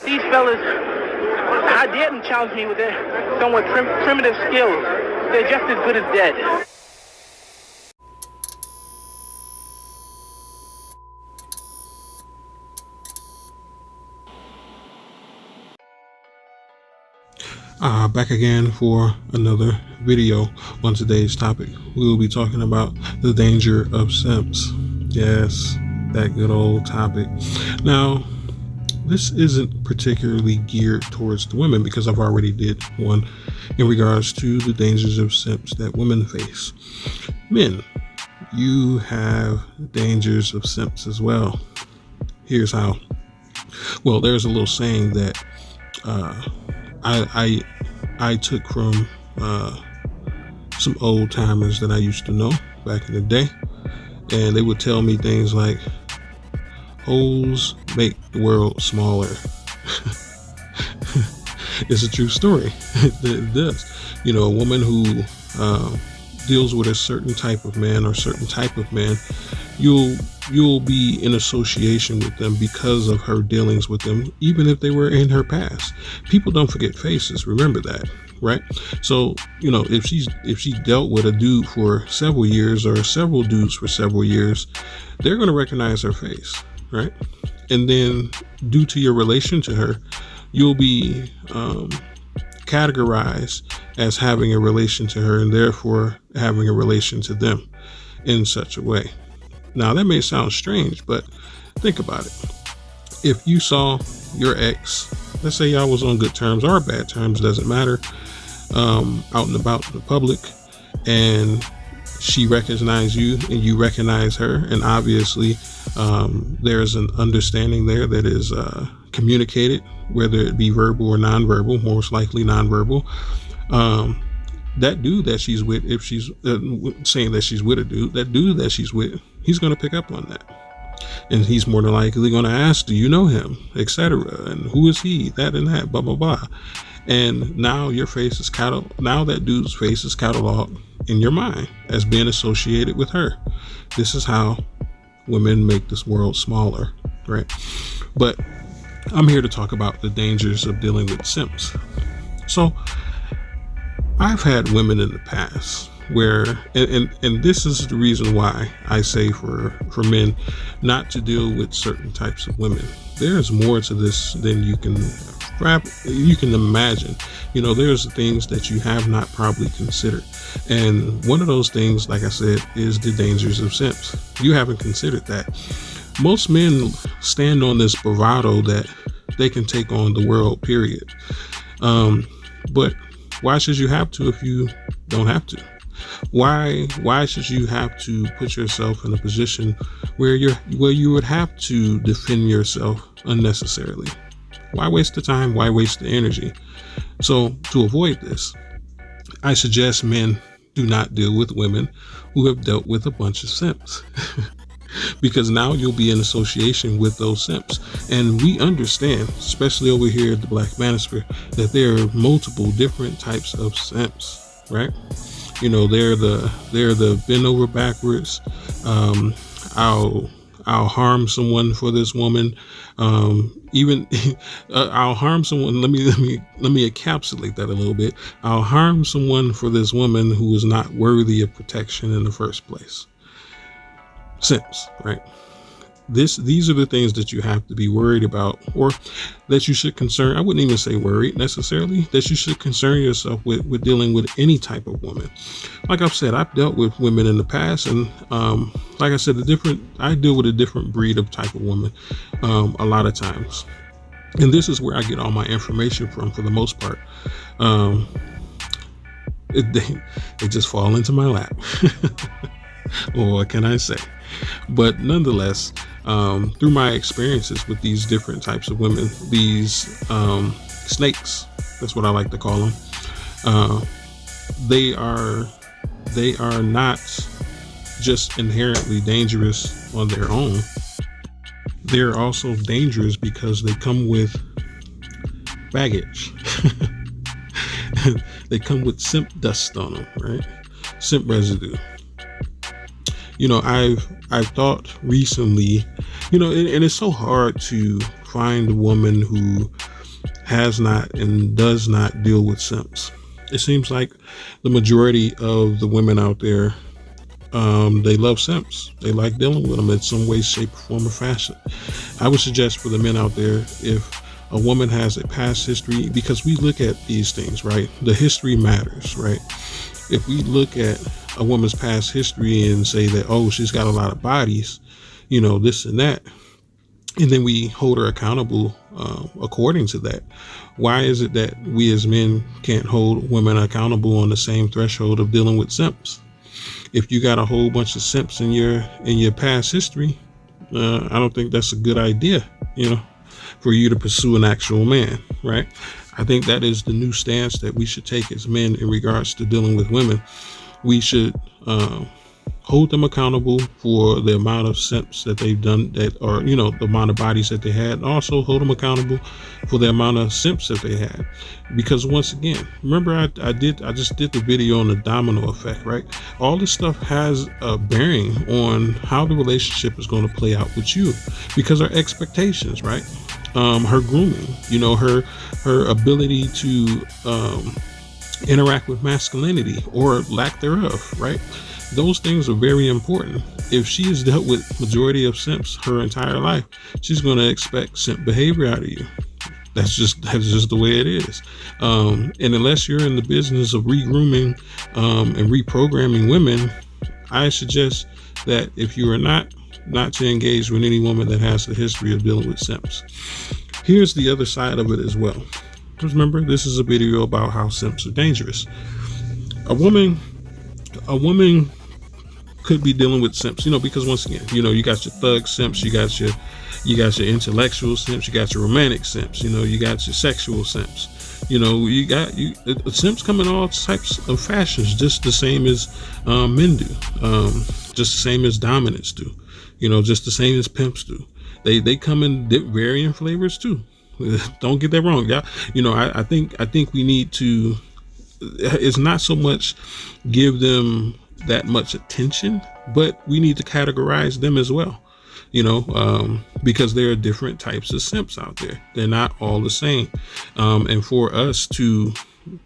these fellas, I dare them challenge me with their somewhat primitive skills. They're just as good as dead. Back again for another video. On today's topic, we will be talking about the danger of simps. Yes, that good old topic. Now, this isn't particularly geared towards the women because I've already did one in regards to the dangers of simps that women face. Men, you have dangers of simps as well. Here's how. Well, there's a little saying that I took from some old timers that I used to know back in the day, and they would tell me things like, hoes make the world smaller. It's a true story. It does. You know, a woman who deals with a certain type of man or certain type of man, you'll be in association with them because of her dealings with them, even if they were in her past. People don't forget faces. Remember that, right? So, you know, if she dealt with a dude for several years or several dudes for several years, they're going to recognize her face, right? And then due to your relation to her, you'll be categorized as having a relation to her and therefore having a relation to them in such a way. Now, that may sound strange, but think about it. If you saw your ex, let's say y'all was on good terms or bad terms, doesn't matter, out and about in the public, and she recognized you and you recognize her, and obviously there's an understanding there that is communicated, whether it be verbal or nonverbal, most likely nonverbal. That dude that she's with, if she's saying that she's with a dude, that dude that she's with, he's going to pick up on that. And he's more than likely going to ask, do you know him, etc. And who is he, that and that, blah, blah, blah. And now your face is now that dude's face is cataloged in your mind as being associated with her. This is how women make this world smaller, right? But I'm here to talk about the dangers of dealing with simps. So I've had women in the past where, and this is the reason why I say for men not to deal with certain types of women. There's more to this than you can imagine. You know, there's things that you have not probably considered. And one of those things, like I said, is the dangers of simps. You haven't considered that. Most men stand on this bravado that they can take on the world, period. But why should you have to if you don't have to? Why should you have to put yourself in a position where you would have to defend yourself unnecessarily? Why waste the time? Why waste the energy? So to avoid this, I suggest men do not deal with women who have dealt with a bunch of simps. Because now you'll be in association with those simps. And we understand, especially over here at the Black Manosphere, that there are multiple different types of simps, right? You know, they're the bend over backwards. I'll harm someone for this woman. Even I'll harm someone. Let me encapsulate that a little bit. I'll harm someone for this woman who is not worthy of protection in the first place. Simps, right? These are the things that you have to be worried about, or that you should concern. I wouldn't even say worried necessarily, that you should concern yourself with dealing with any type of woman. Like I've said, I've dealt with women in the past, and like I said, I deal with a different breed of type of woman a lot of times. And this is where I get all my information from for the most part. It just fall into my lap. Or what can I say? But nonetheless, through my experiences with these different types of women, these snakes, that's what I like to call them, they are not just inherently dangerous on their own. They're also dangerous because they come with baggage. They come with simp dust on them, right? Simp residue. You know, I've thought recently, you know, and it's so hard to find a woman who has not and does not deal with simps. It seems like the majority of the women out there, they love simps. They like dealing with them in some way, shape, form, or fashion. I would suggest for the men out there, if a woman has a past history, because we look at these things, right? The history matters, right? If we look at a woman's past history and say that, oh, she's got a lot of bodies, this and that, and then we hold her accountable according to that. Why is it that we as men can't hold women accountable on the same threshold of dealing with simps? If you got a whole bunch of simps in your past history, I don't think that's a good idea, for you to pursue an actual man, right? I think that is the new stance that we should take as men in regards to dealing with women. We should hold them accountable for the amount of simps that they've done, that are, the amount of bodies that they had, and also hold them accountable for the amount of simps that they had. Because once again, remember I just did the video on the domino effect, right? All this stuff has a bearing on how the relationship is going to play out with you, because our expectations, right? Her grooming, her ability to interact with masculinity or lack thereof, right? Those things are very important. If she has dealt with majority of simps her entire life, she's going to expect simp behavior out of you. That's just the way it is. And unless you're in the business of re-grooming and reprogramming women, I suggest that if you are not to engage with any woman that has a history of dealing with simps. Here's the other side of it as well. Because remember, this is a video about how simps are dangerous. A woman could be dealing with simps, because once again, you got your thug simps, you got your intellectual simps, you got your romantic simps, you got your sexual simps, simps come in all types of fashions, just the same as men do, just the same as dominants do, just the same as pimps do. They come in varying flavors too. Don't get that wrong, yeah. I think we need to. It's not so much give them that much attention, but we need to categorize them as well, because there are different types of simps out there. They're not all the same. And for us to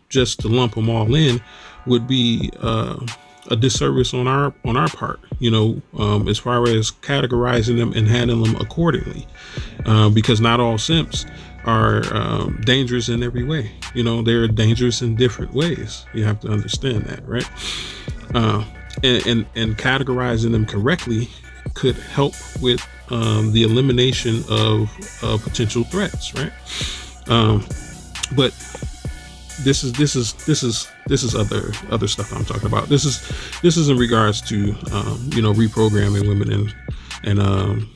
just to lump them all in would be a disservice on our part, as far as categorizing them and handling them accordingly, because not all simps are dangerous in every way. They're dangerous in different ways. You have to understand that, right? And categorizing them correctly could help with the elimination of potential threats, right? But this is other stuff I'm talking about. This is in regards to reprogramming women and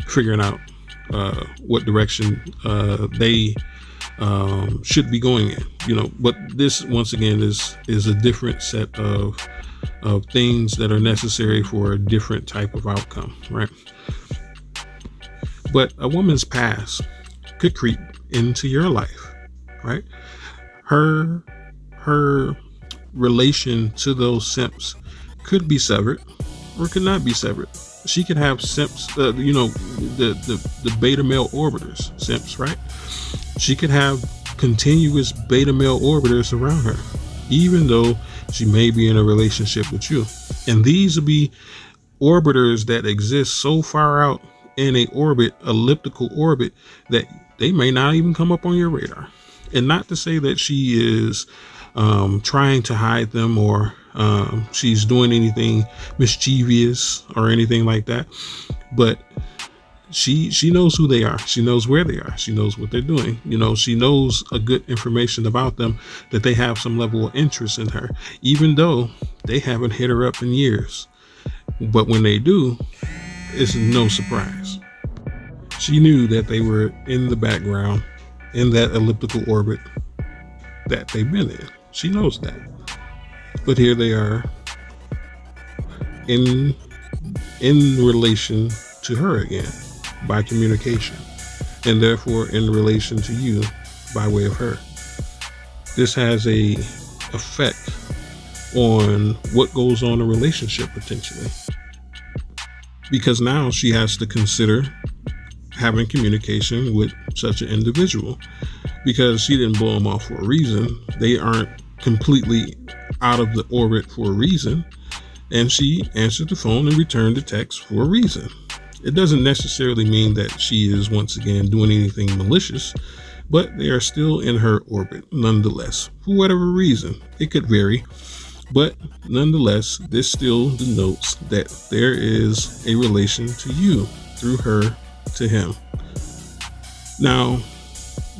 figuring out what direction they should be going in, but this once again is a different set of things that are necessary for a different type of outcome, right? But a woman's past could creep into your life, right? Her relation to those simps could be severed or could not be severed. She could have simps, the beta male orbiters, simps, right? She could have continuous beta male orbiters around her, even though she may be in a relationship with you. And these will be orbiters that exist so far out in a elliptical orbit, that they may not even come up on your radar. And not to say that she is trying to hide them or she's doing anything mischievous or anything like that, but she knows who they are. She knows where they are. She knows what they're doing. She knows a good information about them, that they have some level of interest in her, even though they haven't hit her up in years. But when they do, it's no surprise. She knew that they were in the background in that elliptical orbit that they've been in. She knows that. But here they are in relation to her again by communication, and therefore in relation to you by way of her. This has a effect on what goes on in a relationship potentially, because now she has to consider having communication with such an individual, because she didn't blow them off for a reason. They aren't completely out of the orbit for a reason. And she answered the phone and returned the text for a reason. It doesn't necessarily mean that she is once again doing anything malicious, but they are still in her orbit nonetheless, for whatever reason. It could vary, but nonetheless, this still denotes that there is a relation to you through her to him. Now,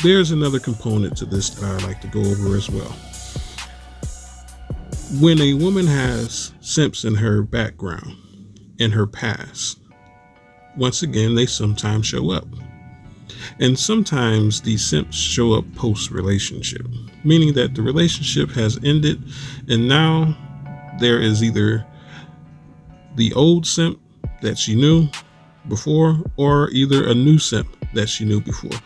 there's another component to this that I like to go over as well. When a woman has simps in her background, in her past, once again, they sometimes show up. And sometimes these simps show up post-relationship, meaning that the relationship has ended and now there is either the old simp that she knew before or either a new simp that she knew before.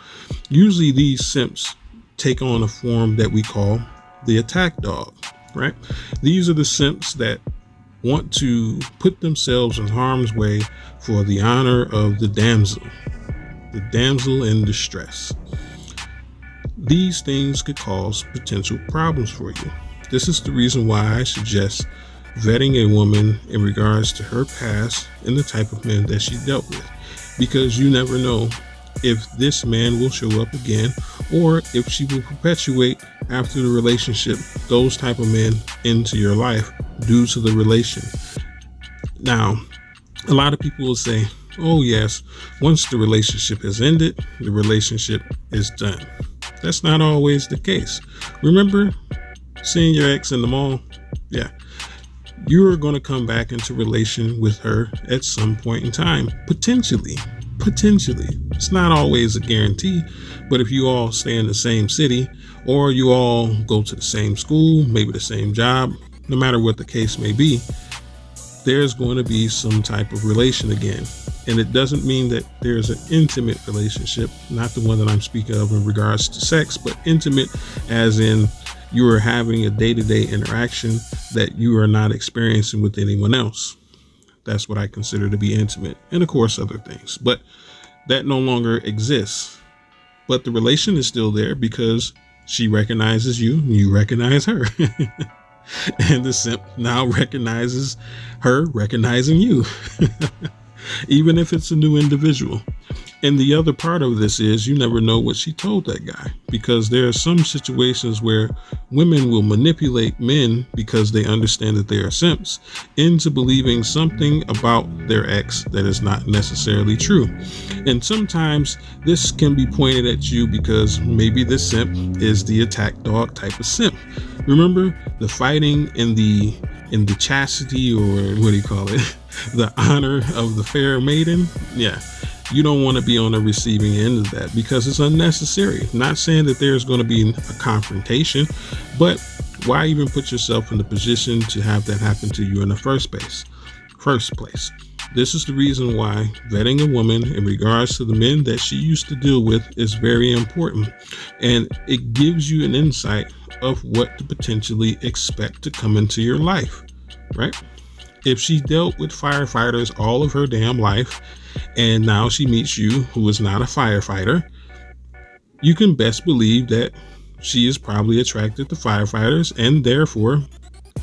Usually these simps take on a form that we call the attack dog, right? These are the simps that want to put themselves in harm's way for the honor of the damsel in distress. These things could cause potential problems for you. This is the reason why I suggest vetting a woman in regards to her past and the type of men that she dealt with, because you never know if this man will show up again or if she will perpetuate after the relationship those type of men into your life due to the relation. Now, a lot of people will say, oh yes, once the relationship has ended, the relationship is done. That's not always the case. Remember seeing your ex in the mall? Yeah. You're going to come back into relation with her at some point in time. Potentially. It's not always a guarantee, but if you all stay in the same city or you all go to the same school, maybe the same job, no matter what the case may be, there's going to be some type of relation again. And it doesn't mean that there's an intimate relationship, not the one that I'm speaking of in regards to sex, but intimate as in you are having a day-to-day interaction that you are not experiencing with anyone else. That's what I consider to be intimate. And of course, other things, but that no longer exists. But the relation is still there because she recognizes you and you recognize her. And the simp now recognizes her recognizing you, even if it's a new individual. And the other part of this is you never know what she told that guy, because there are some situations where women will manipulate men because they understand that they are simps into believing something about their ex that is not necessarily true. And sometimes this can be pointed at you because maybe this simp is the attack dog type of simp. Remember the fighting in the chastity, or what do you call it? The honor of the fair maiden. Yeah. You don't want to be on the receiving end of that because it's unnecessary. Not saying that there's going to be a confrontation, but why even put yourself in the position to have that happen to you in the first place? This is the reason why vetting a woman in regards to the men that she used to deal with is very important. And it gives you an insight of what to potentially expect to come into your life, right? If she dealt with firefighters all of her damn life, and now she meets you who is not a firefighter, you can best believe that she is probably attracted to firefighters, and therefore,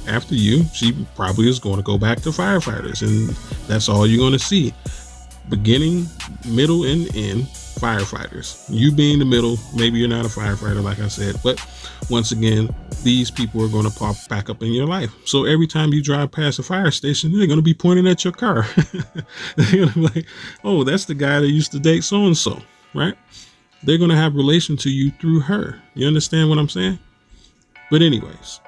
after you, she probably is going to go back to firefighters, and that's all you're going to see. Beginning, middle, and end, firefighters. You being the middle, maybe you're not a firefighter, like I said, but once again, these people are going to pop back up in your life. So every time you drive past a fire station, they're going to be pointing at your car. They're going to be like, oh, that's the guy that used to date so-and-so, right? They're going to have relation to you through her. You understand what I'm saying? But anyways,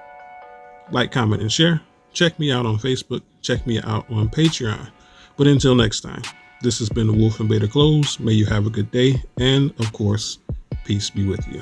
like, comment, and share. Check me out on Facebook. Check me out on Patreon. But until next time, this has been the Wolf and Beta Close. May you have a good day. And of course, peace be with you.